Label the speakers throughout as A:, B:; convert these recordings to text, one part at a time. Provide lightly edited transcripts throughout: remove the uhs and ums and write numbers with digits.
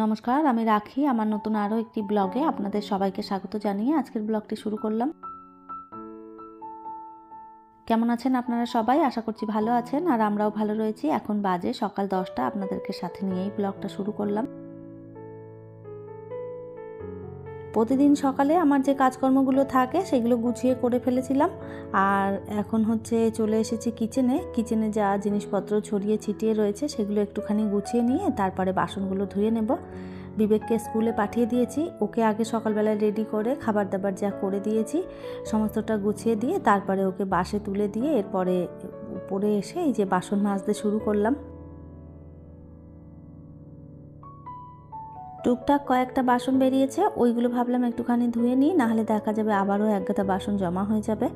A: নমস্কার, আমি রাখি। আমার নতুন আরও একটি ব্লগে আপনাদের সবাইকে স্বাগত জানিয়ে আজকের ব্লগটি শুরু করলাম। কেমন আছেন আপনারা সবাই? আশা করছি ভালো আছেন, আর আমরাও ভালো রয়েছি। এখন বাজে সকাল 10টা। আপনাদেরকে সাথে নিয়েই ব্লগটা শুরু করলাম। প্রতিদিন সকালে আমার যে কাজকর্মগুলো থাকে সেগুলো গুছিয়ে করে ফেলেছিলাম, আর এখন চলে এসেছি কিচেনে যা জিনিসপত্র ছড়িয়ে ছিটিয়ে রয়েছে সেগুলো একটুখানি গুছিয়ে নিয়ে তারপরে বাসনগুলো ধুয়ে নেব। বিবেককে স্কুলে পাঠিয়ে দিয়েছি। ওকে আগে সকালবেলায় রেডি করে খাবার দাবার যা করে দিয়েছি সমস্তটা গুছিয়ে দিয়ে তারপরে ওকে বাসে তুলে দিয়ে এরপরে উপরে এসে এই যে বাসন মাজতে শুরু করলাম। টুকটাক কয়েকটা বাসন বেরিয়েছে, ওইগুলো ভাবলাম একটুখানি ধুয়ে নিই, নাহলে দেখা যাবে আবারও একগাদা বাসন জমা হয়ে যাবে।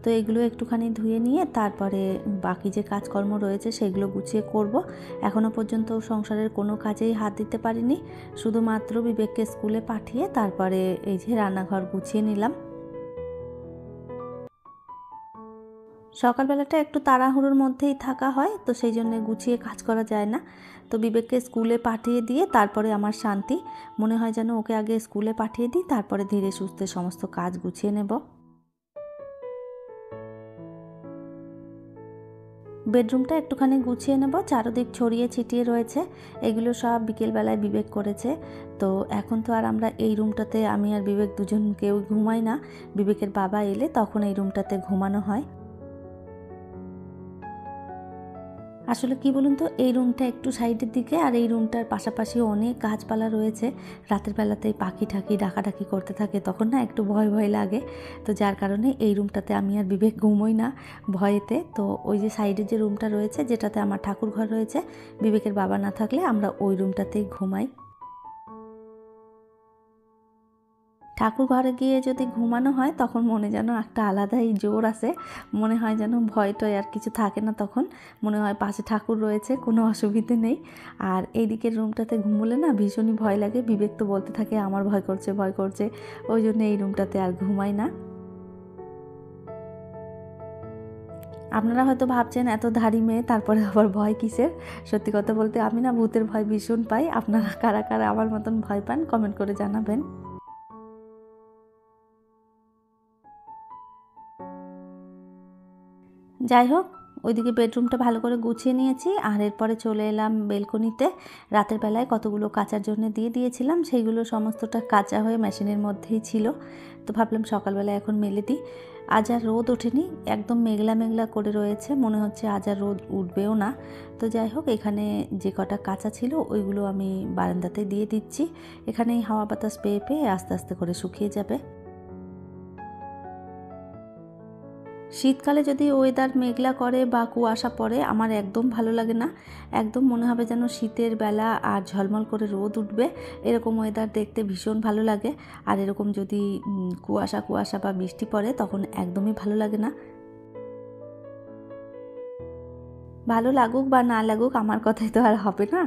A: তো এগুলো একটুখানি ধুয়ে নিয়ে তারপরে বাকি যে কাজকর্ম রয়েছে সেগুলো গুছিয়ে করব। এখনও পর্যন্ত সংসারের কোনো কাজেই হাত দিতে পারিনি, শুধুমাত্র বিবেককে স্কুলে পাঠিয়ে তারপরে এই যে রান্নাঘর গুছিয়ে নিলাম। সকালবেলাটা একটু তাড়াহুড়োর মধ্যেই থাকা হয়, তো সেই জন্য গুছিয়ে কাজ করা যায় না। তো বিবেককে স্কুলে পাঠিয়ে দিয়ে তারপরে আমার শান্তি। মনে হয় যেন ওকে আগে স্কুলে পাঠিয়ে দিই, তারপরে ধীরে সুস্থে সমস্ত কাজ গুছিয়ে নেব। বেডরুমটা একটুখানি গুছিয়ে নেব, চারদিক ছড়িয়ে ছিটিয়ে রয়েছে। এগুলো সব বিকেলবেলায় বিবেক করেছে। তো এখন তো আর আমরা এই রুমটাতে আমি আর বিবেক দুজন কেউ ঘুমাই না। বিবেকের বাবা এলে তখন এই রুমটাতে ঘুমানো হয়। আসলে কি বলুন তো, এই রুমটা একটু সাইডের দিকে, আর এই রুমটার পাশাপাশি অনেক গাছপালা রয়েছে। রাতের বেলাতেই পাখি ঠাকি ডাকাডাকি করতে থাকে, তখন না একটু ভয় ভয় লাগে। তো যার কারণে এই রুমটাতে আমি আর বিবেক ঘুমোই না ভয়েতে। তো ওই যে সাইডের যে রুমটা রয়েছে যেটাতে আমার ঠাকুর ঘর রয়েছে, বিবেকের বাবা না থাকলে আমরা ওই রুমটাতেই ঘুমাই। ঠাকুর ঘরে গিয়ে যদি ঘুমানো হয় তখন মনে যেন একটা আলাদাই জোর আসে। মনে হয় যেন ভয় টয় আর কিছু থাকে না, তখন মনে হয় পাশে ঠাকুর রয়েছে, কোনো অসুবিধে নেই। আর এই দিকের রুমটাতে ঘুমোলে না ভীষণই ভয় লাগে। বিবেক তো বলতে থাকে আমার ভয় করছে ভয় করছে, ওই জন্য এই রুমটাতে আর ঘুমাই না। আপনারা হয়তো ভাবছেন এত ধাড়ি মেয়ে তারপরে আবার ভয় কিসের। সত্যি কথা বলতে আমি না ভূতের ভয় ভীষণ পাই। আপনারা কারা কারা আমার মতন ভয় পান কমেন্ট করে জানাবেন। যাই হোক, ওইদিকে বেডরুমটা ভালো করে গুছিয়ে নিয়েছি, আর এরপরে চলে এলাম বেলকনিতে। রাতের বেলায় কতগুলো কাচার জন্য দিয়ে দিয়েছিলাম, সেইগুলো সমস্তটা কাচা হয়ে মেশিনের মধ্যেই ছিল। তো ভাবলাম সকালবেলায় এখন মেলে দিই। আজ আর রোদ ওঠেনি, একদম মেঘলা মেঘলা করে রয়েছে, মনে হচ্ছে আজ আর রোদ উঠবেও না। তো যাই হোক, এখানে যে কটা কাঁচা ছিল ওইগুলো আমি বারান্দাতে দিয়ে দিচ্ছি। এখানেই হাওয়া বাতাস পেয়ে পেয়ে আস্তে আস্তে করে শুকিয়ে যাবে। শীতকালে যদি ওয়েদার মেঘলা করে বা কুয়াশা পড়ে আমার একদম ভালো লাগে না। একদম মনে হবে যেন শীতের বেলা আর ঝলমল করে রোদ উঠবে, এরকম ওয়েদার দেখতে ভীষণ ভালো লাগে। আর এরকম যদি কুয়াশা কুয়াশা বা বৃষ্টি পড়ে তখন একদমই ভালো লাগে না। ভালো লাগুক বা না লাগুক আমার কথাই তো আর হবে না।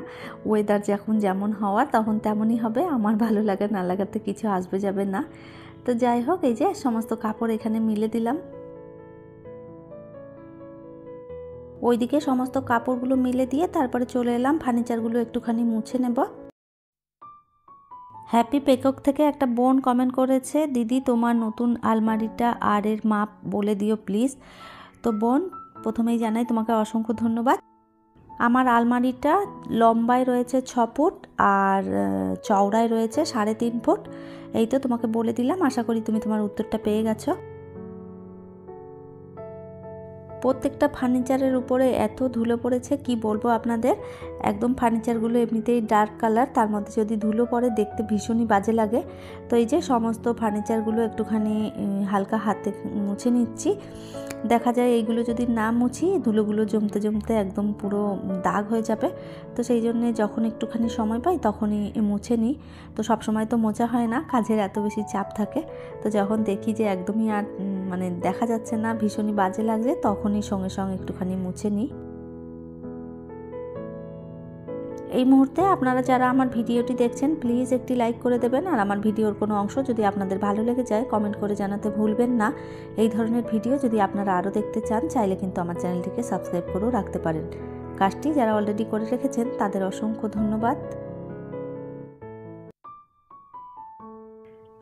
A: ওয়েদার যখন যেমন হওয়ার তখন তেমনই হবে, আমার ভালো লাগা না লাগাতে কিছু আসবে যাবে না। তো যাই হোক, এই যে সমস্ত কাপড় এখানে মিলে দিলাম। ওইদিকে সমস্ত কাপড়গুলো মিলে দিয়ে তারপরে চলে এলাম ফার্নিচারগুলো একটুখানি মুছে নেব। হ্যাপি পেকক থেকে একটা বোন কমেন্ট করেছে, দিদি তোমার নতুন আলমারিটা আর এর মাপ বলে দিও প্লিজ। তো বোন, প্রথমেই জানাই তোমাকে অসংখ্য ধন্যবাদ। আমার আলমারিটা লম্বায় রয়েছে 6 ফুট আর চওড়ায় রয়েছে 3.5 ফুট। এই তো তোমাকে বলে দিলাম, আশা করি তুমি তোমার উত্তরটা পেয়ে গেছো। প্রত্যেকটা ফার্নিচারের উপরে এত ধুলো পড়েছে কি বলবো আপনাদের। একদম ফার্নিচারগুলো এমনিতেই ডার্ক কালার, তার মধ্যে যদি ধুলো পড়ে দেখতে ভীষণই বাজে লাগে। তো এই যে সমস্ত ফার্নিচারগুলো একটুখানি হালকা হাতে মুছে নিচ্ছি। দেখা যায় এইগুলো যদি না মুছি ধুলোগুলো জমতে জমতে একদম পুরো দাগ হয়ে যাবে। তো সেই জন্যে যখন একটুখানি সময় পাই তখনই মুছে নিই। তো সব সময় তো মোছা হয় না, কাজের এত বেশি চাপ থাকে। তো যখন দেখি যে একদমই আর দেখা যাচ্ছে না, ভীষণই বাজে লাগছে, তখনই সঙ্গে সঙ্গে একটুখানি মুছে নিই। এই মুহূর্তে আপনারা যারা আমার ভিডিওটি দেখছেন প্লিজ একটি লাইক করে দেবেন, আর আমার ভিডিওর কোনো অংশ যদি আপনাদের ভালো লেগে যায় কমেন্ট করে জানাতে ভুলবেন না। এই ধরনের ভিডিও যদি আপনারা আরও দেখতে চান চাইলে কিন্তু আমার চ্যানেলটিকে সাবস্ক্রাইব করেও রাখতে পারেন। কাজটি যারা অলরেডি করে রেখেছেন তাদের অসংখ্য ধন্যবাদ।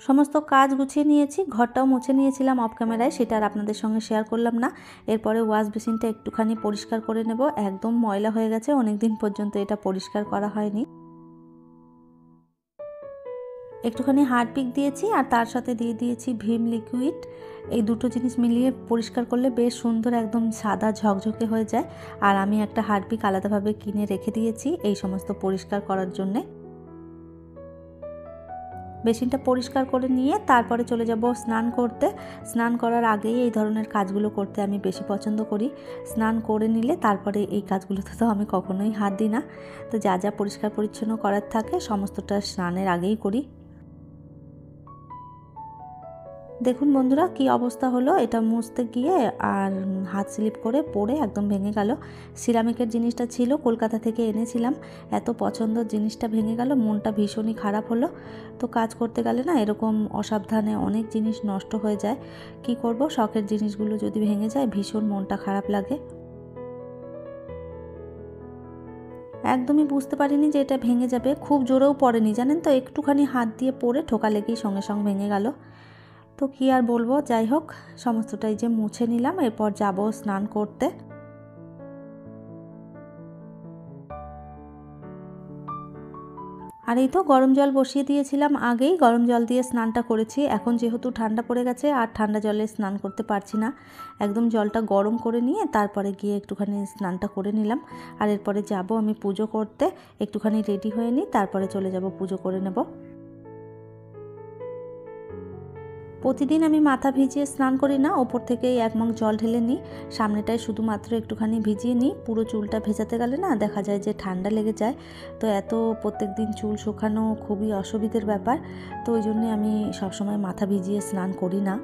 A: সমস্ত কাজ গুছিয়ে নিয়েছি, ঘরটাও মুছে নিয়েছিলাম অফ ক্যামেরায়, সেটা আর আপনাদের সঙ্গে শেয়ার করলাম না। এরপরে ওয়াশ বেসিনটা একটুখানি পরিষ্কার করে নেব, একদম ময়লা হয়ে গেছে, অনেক দিন পর্যন্ত এটা পরিষ্কার করা হয়নি। একটুখানি হারপিক দিয়েছি আর তার সাথে দিয়ে দিয়েছি ভিম লিকুইড। এই দুটো জিনিস মিলিয়ে পরিষ্কার করলে বেশ সুন্দর একদম সাদা ঝকঝকে হয়ে যায়। আর আমি একটা হারপিক আলাদাভাবে কিনে রেখে দিয়েছি এই সমস্ত পরিষ্কার করার জন্যে। বেসিনটা পরিষ্কার করে নিয়ে তারপরে চলে যাব স্নান করতে। স্নান করার আগেই এই ধরনের কাজগুলো করতে আমি বেশি পছন্দ করি। স্নান করে নিলে তারপরে এই কাজগুলোতে তো আমি কখনোই হাত দিই না। তো যা যা পরিষ্কার পরিচ্ছন্ন করার থাকে সমস্তটা স্নানের আগেই করি। দেখুন বন্ধুরা কি অবস্থা হলো, এটা মুছতে গিয়ে আর হাত স্লিপ করে পড়ে একদম ভেঙে গেল। সিরামিকের জিনিসটা ছিল, কলকাতা থেকে এনেছিলাম, এত পছন্দের জিনিসটা ভেঙে গেল, মনটা ভীষণই খারাপ হলো। তো কাজ করতে গেলে না এরকম অসাবধানে অনেক জিনিস নষ্ট হয়ে যায়। কি করব, শখের জিনিসগুলো যদি ভেঙে যায় ভীষণ মনটা খারাপ লাগে। একদমই বুঝতে পারিনি যে এটা ভেঙে যাবে, খুব জোরেও পড়েনি জানেন তো, একটুখানি হাত দিয়ে পড়ে ঠোকা লেগেই সঙ্গে সঙ্গে ভেঙে গেল। তো কি আর বলবো, যাই হোক সমস্তটাই যে মুছে নিলাম, এরপর যাব স্নান করতে। আর এই তো গরম জল বসিয়ে দিয়েছিলাম আগেই, গরম জল দিয়ে স্নানটা করেছি। এখন যেহেতু ঠান্ডা পড়ে গেছে আর ঠান্ডা জলে স্নান করতে পারছি না, একদম জলটা গরম করে নিয়ে তারপরে গিয়ে একটুখানি স্নানটা করে নিলাম। আর এরপরে যাব আমি পুজো করতে, একটুখানি রেডি হয়ে নিই, তারপরে চলে যাব পুজো করে নেব। প্রতিদিন আমি মাথা ভিজিয়ে স্নান করি না, ওপর থেকেই এক মগ জল ঢেলে নিই, সামনেটায় শুধুমাত্র একটুখানি ভিজিয়ে নিই। পুরো চুলটা ভেজাতে গেলে না দেখা যায় যে ঠান্ডা লেগে যায়, তো এত প্রত্যেক দিন চুল শুকানো খুবই অসুবিধের ব্যাপার। তো ওই জন্যে আমি সবসময় মাথা ভিজিয়ে স্নান করি না।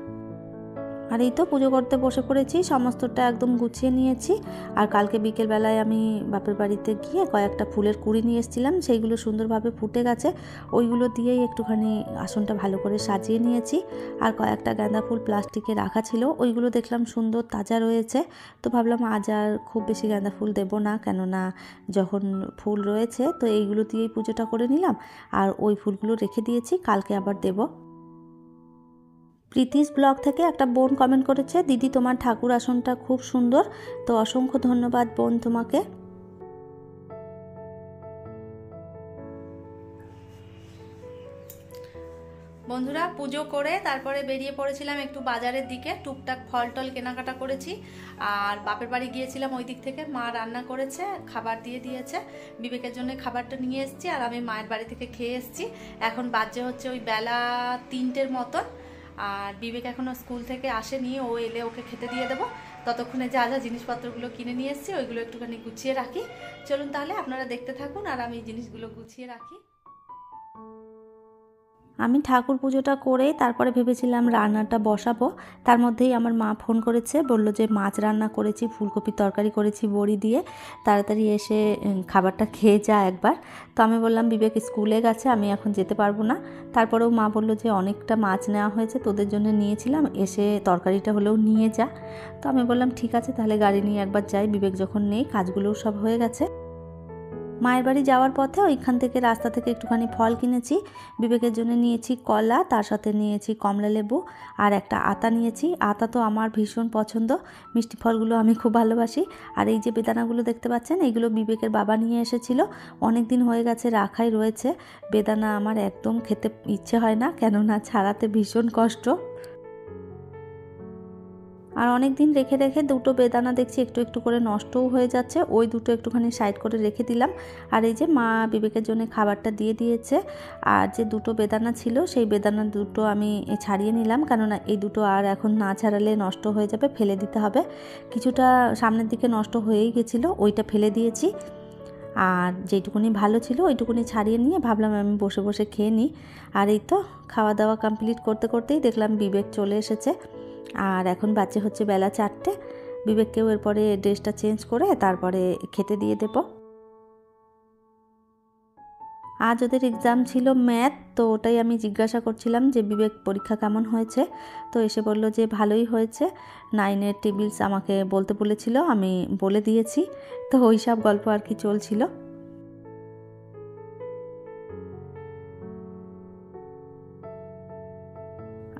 A: আর এই তো পুজো করতে বসে পড়েছি, সমস্তটা একদম গুছিয়ে নিয়েছি। আর কালকে বিকেলবেলায় আমি বাপের বাড়িতে গিয়ে কয়েকটা ফুলের কুড়ি নিয়ে এসেছিলাম, সেইগুলো সুন্দরভাবে ফুটে গেছে, ওইগুলো দিয়েই একটুখানি আসনটা ভালো করে সাজিয়ে নিয়েছি। আর কয়েকটা গাঁদা ফুল প্লাস্টিকে রাখা ছিল, ওইগুলো দেখলাম সুন্দর তাজা রয়েছে, তো ভাবলাম আজ আর খুব বেশি গাঁদা ফুল দেবো না, কেননা যখন ফুল রয়েছে তো এইগুলো দিয়েই পুজোটা করে নিলাম। আর ওই ফুলগুলো রেখে দিয়েছি, কালকে আবার দেবো। প্রীতিস ব্লগ থেকে একটা বোন কমেন্ট করেছে, দিদি তোমার ঠাকুর আসনটা খুব সুন্দর, তো অসংখ্য ধন্যবাদ বোন তোমাকে। বন্ধুরা পুজো করে তারপরে বেরিয়ে পড়েছিলাম একটু বাজারের দিকে, টুকটাক ফল টল কেনাকাটা করেছি। আর বাপের বাড়ি গিয়েছিলাম, ওই দিক থেকে মা রান্না করেছে, খাবার দিয়ে দিয়েছে, বিবেকের জন্য খাবারটা নিয়ে এসেছি আর আমি মায়ের বাড়ি থেকে খেয়ে এসেছি। এখন বাজে হচ্ছে ওই বেলা 3টের মতন। আর বিবেক এখনও স্কুল থেকে আসেনি, ও এলে ওকে খেতে দিয়ে দেবো। ততক্ষণে যা যা জিনিসপত্রগুলো কিনে নিয়ে এসেছি ওইগুলো একটুখানি গুছিয়ে রাখি। চলুন তাহলে আপনারা দেখতে থাকুন আর আমি জিনিসগুলো গুছিয়ে রাখি। আমি ঠাকুর পুজোটা করে তারপরে ভেবেছিলাম রান্নাটা বসাবো, তার মধ্যেই আমার মা ফোন করেছে, বলল যে মাছ রান্না করেছি, ফুলকপির তরকারি করেছি বড়ি দিয়ে, তাড়াতাড়ি এসে খাবারটা খেয়ে যা একবার। তো আমি বললাম বিবেক স্কুলে গেছে, আমি এখন যেতে পারবো না। তারপরেও মা বলল যে অনেকটা মাছ নেওয়া হয়েছে, তোদের জন্য নিয়েছিলাম, এসে তরকারিটা হলেও নিয়ে যা। তো আমি বললাম ঠিক আছে তাহলে গাড়ি নিয়ে একবার যাই, বিবেক যখন নেই কাজগুলোও সব হয়ে গেছে। মায়ের বাড়ি যাওয়ার পথে ওইখান থেকে রাস্তা থেকে একটুখানি ফল কিনেছি, বিবেকের জন্য নিয়েছি কলা, তার সাথে নিয়েছি কমলা লেবু আর একটা আতা নিয়েছি। আতা তো আমার ভীষণ পছন্দ, মিষ্টি ফলগুলো আমি খুব ভালোবাসি। আর এই যে বেদানাগুলো দেখতে পাচ্ছেন, এইগুলো বিবেকের বাবা নিয়ে এসেছিল, অনেক দিন হয়ে গেছে রাখাই রয়েছে। বেদানা আমার একদম খেতে ইচ্ছে হয় না, কেননা ছাড়াতে ভীষণ কষ্ট। আর অনেক দিন রেখে রেখে দুটো বেদানা দেখছি একটু একটু করে নষ্টও হয়ে যাচ্ছে, ওই দুটো একটুখানি সাইড করে রেখে দিলাম। আর এই যে মা বিবেকের জন্য খাবারটা দিয়ে দিয়েছে। আর যে দুটো বেদানা ছিল সেই বেদানা দুটো আমি ছাড়িয়ে নিলাম, কেননা এই দুটো আর এখন না ছাড়ালে নষ্ট হয়ে যাবে, ফেলে দিতে হবে। কিছুটা সামনের দিকে নষ্ট হয়েই গেছিলো, ওইটা ফেলে দিয়েছি। আর যেটুকুনি ভালো ছিল ওইটুকুনি ছাড়িয়ে নিয়ে ভাবলাম আমি বসে বসে খেয়ে নিই। আর এই তো খাওয়া দাওয়া কমপ্লিট করতে করতেই দেখলাম বিবেক চলে এসেছে। আর এখন বাজে হচ্ছে বেলা 4টে, বিবেককেও এরপরে ড্রেসটা চেঞ্জ করে তারপরে খেতে দিয়ে দেব। আজ ওদের এক্সাম ছিল ম্যাথ, তো ওটাই আমি জিজ্ঞাসা করছিলাম যে বিবেক পরীক্ষা কেমন হয়েছে। তো এসে বলল যে ভালোই হয়েছে, 9-এর টেবিলস আমাকে বলতে বলেছিল, আমি বলে দিয়েছি। তো ওই সব গল্প আর কি চলছিল।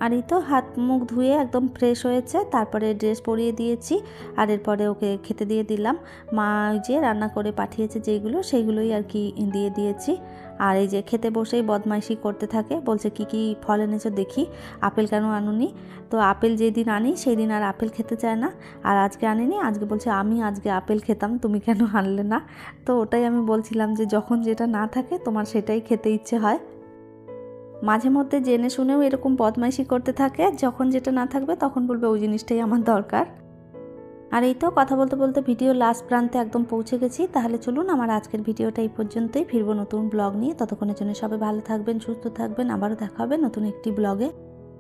A: আর এই তো হাত মুখ ধুয়ে একদম ফ্রেশ হয়েছে, তারপরে ড্রেস পরিয়ে দিয়েছি আর এরপরে ওকে খেতে দিয়ে দিলাম। মা ওই যে রান্না করে পাঠিয়েছে যেগুলো সেইগুলোই আর কি দিয়ে দিয়েছি। আর এই যে খেতে বসেই বদমাইশি করতে থাকে, বলছে কি কি ফল এনেছো দেখি, আপেল কেন আনুনি। তো আপেল যেদিন আনি সেই দিন আর আপেল খেতে চায় না, আর আজকে আনিনি, আজকে বলছে আমি আজকে আপেল খেতাম, তুমি কেন আনলে না। তো ওটাই আমি বলছিলাম যে যখন যেটা না থাকে তোমার সেটাই খেতে ইচ্ছে হয়। মাঝে মধ্যে জেনে শুনেও এরকম বদমাইশি করতে থাকে, যখন যেটা না থাকবে তখন বলবে ওই জিনিসটাই আমার দরকার। আর এই তো কথা বলতে বলতে ভিডিও লাস্ট প্রান্তে একদম পৌঁছে গেছি। তাহলে চলুন আমার আজকের ভিডিওটা এই পর্যন্তই, ফিরবো নতুন ব্লগ নিয়ে। ততক্ষণের জন্য সবাই ভালো থাকবেন, সুস্থ থাকবেন, আবারও দেখা হবে নতুন একটি ব্লগে।